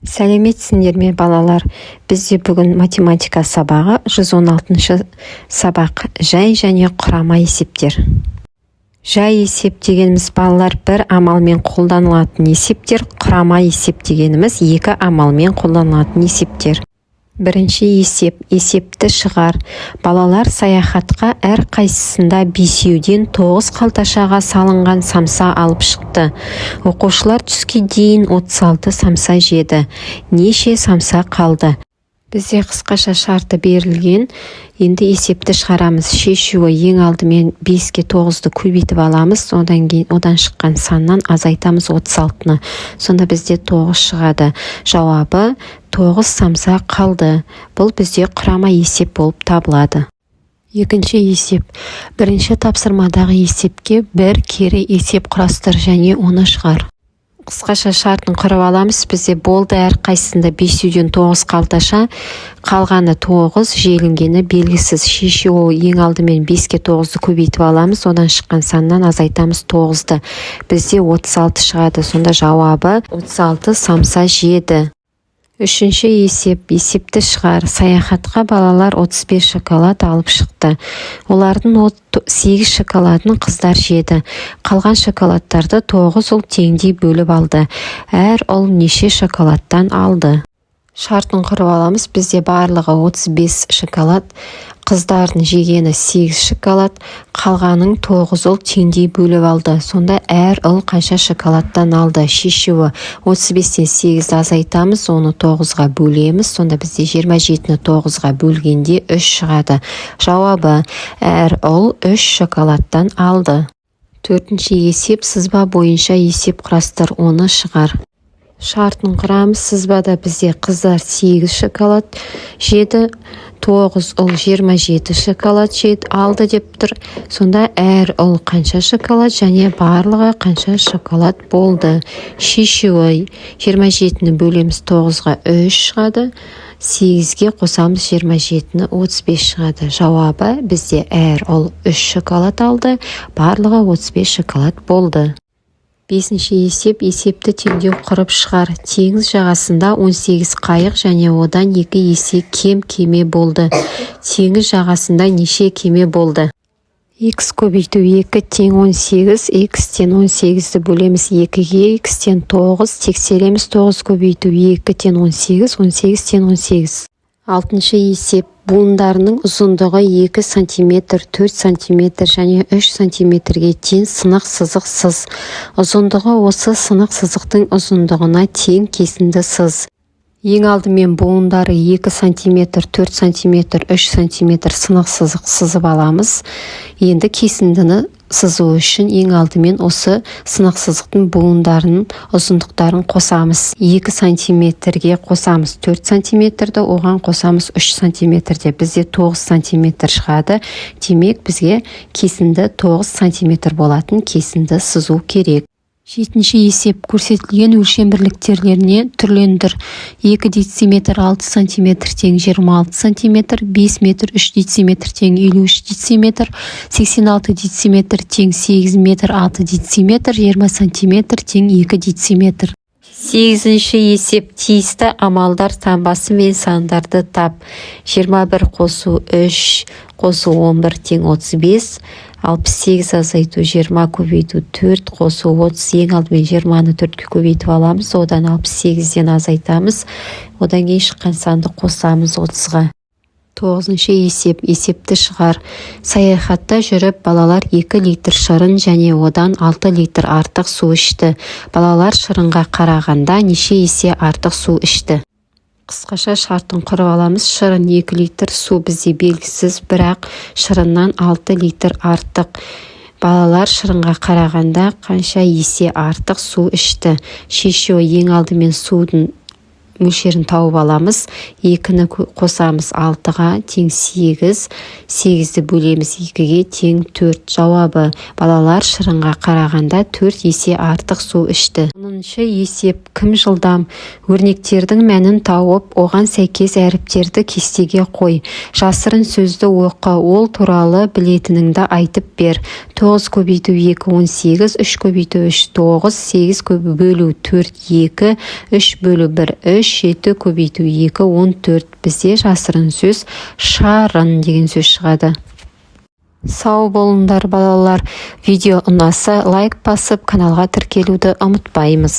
Сәлеметсіңдер ме балалар? Бізде бүгін математика сабағы 116-шы сабақ жай және құрама есептер. Жай есеп дегеніміз балалар бір амалмен қолданылатын есептер, құрама есеп дегеніміз екі амалмен қолданылатын есептер. Бірінші есеп, есепті шығар. Балалар саяхатқа әр қайсысында 5-ден 9 қалташаға салынған самса алып шықты. Оқушылар түске дейін 36 самса жеді. Неше самса қалды? Бізде қысқаша шарты берілген. Енді есепті шығарамыз. Шешуі ең алдымен 5-ке 9-ды көбейтіп аламыз. Одан шыққан саннан азайтамыз 36-ны. Сонда бізде 9 шығады. Жауабы 9 самса қалды. Бұл бізде құрама есеп болып табылады. Екінші есеп. Бірінші тапсырмадағы есепке бір кері есеп құрастыр және оны шығар. Қысқаша шартын құрып аламыз. Бізде болды әр қайсысында 5-ден 9 қалташа, қалғаны 9, желінгені белгісіз. Шешуі ең алдымен 5-ке 9-ды көбейтіп аламыз. Одан шыққан саннан азайтамыз 9-ды. Бізде 36 шығады. Сонда жауабы 36 самса жеді. Үшінші есеп, есепті шығар. Саяхатқа балалар 35 шоколад алып шықты. Олардың 8 шоколадын қыздар жеді. Қалған шоколадтарды 9 ұл теңдей бөліп алды. Әр ұл неше шоколадтан алды? Шартын құрып аламыз. Бізде барлығы 35 шоколад, қыздардың жегені 8 шоколад, қалғаның 9 ұл теңдей бөліп алды. Сонда әр ұл қанша шоколадтан алды? Шешуі 35-тен 8-ді азайтамыз, оны 9-ға бөлеміз. Сонда бізде 27-ні 9-ға бөлгенде 3 шығады. Жауабы әр ұл 3 шоколадтан алды. Төртінші есеп, сызба бойынша есеп құрастыр, оны шығар. Шартын құрамыз. Сызбада бізде қыздар 8 шоколад жеді, 9 ұл 27 шоколад жеді, алды деп тұр. Сонда әр ұл қанша шоколад және барлығы қанша шоколад болды? Шешуі 27-ні бөлеміз 9-ға 3 шығады, 8-ге қосамыз 27-ні 35 шығады. Жауабы бізде әр ұл 3 шоколад алды, барлығы 35 шоколад болды. Бесінші есеп, есепті теңдеу құрып шығар. Теңіз жағасында 18 қайық және одан 2 есе кем кеме болды. Теңіз жағасында неше кеме болды? X көбейту 2 тең 18, X-тен 18-ді бөлеміз 2-ге, X-тен 9, тексереміз 9 көбейту 2 тен 18, 18 тен 18. Алтыншы есеп, буындарының ұзындығы 2 см, 4 см және 3 см-ге тең сынық сызық сыз. Ұзындығы осы сынық сызықтың ұзындығына тең кесінді сыз. Ең алдымен буындары 2 см, 4 см, 3 см сынық сызық сызып аламыз. Енді кесіндіні сызу үшін ең алдымен осы сынық сызықтың буындарының ұзындықтарын қосамыз. 2 см-ге қосамыз 4 см-ді, оған қосамыз 3 см-де. Бізде 9 см шығады. Демек бізге кесінді 9 см болатын кесінді сызу керек. Жетінші есеп, көрсетілген өлшем бірліктеріне түрлендір. 2 дециметр 6 см тең 26 см, 5 метр 3 дециметр тең 53 дециметр, 86 дециметр тең 8 метр 6 дециметр, 20 см тең 2 дециметр. Сегізінші есеп, тиісті амалдар таңбасы мен сандарды тап. 21 қосу 3 қосу 11 тең 35, 68 азайту 20 көбейту 4 қосу 30, ең алдымен 20-ны 4-ке көбейтіп аламыз, одан 68-ден азайтамыз, одан кейін шыққан санды қосамыз 30-ға. Тоғызыншы есеп, есепті шығар. Саяхатта жүріп балалар 2 литр шырын және одан 6 литр артық су ішті. Балалар шырынға қарағанда неше есе артық су ішті? Қысқаша шартын құрып аламыз. Шырын 2 литр, су бізде белгісіз, бірақ шырыннан 6 литр артық. Балалар шырынға қарағанда қанша есе артық су ішті? Шешуі ең алдымен судың мөлшерін тауып аламыз. 2-ні қосамыз 6-ға тең 8, 8-ді бөлеміз 2-ге тең 4. Жауабы балалар шырынға қарағанда 4 есе артық су ішті. 10-шы есеп, кім жылдам? Өрнектердің мәнін тауып, оған сәйкес әріптерді кестеге қой. Жасырын сөзді оқы, ол туралы білетініңді айтып бер. 9 көбейту 2 18, 3 көбейту 3 9, 8 бөлу 4 2, 3 бөлу 1 3, 7 көбейту 2 14. Бізде жасырын сөз шарын деген сөз шығады. Сау болыңдар балалар. Видео ұнаса лайк басып каналға тіркелуді ұмытпаймыз.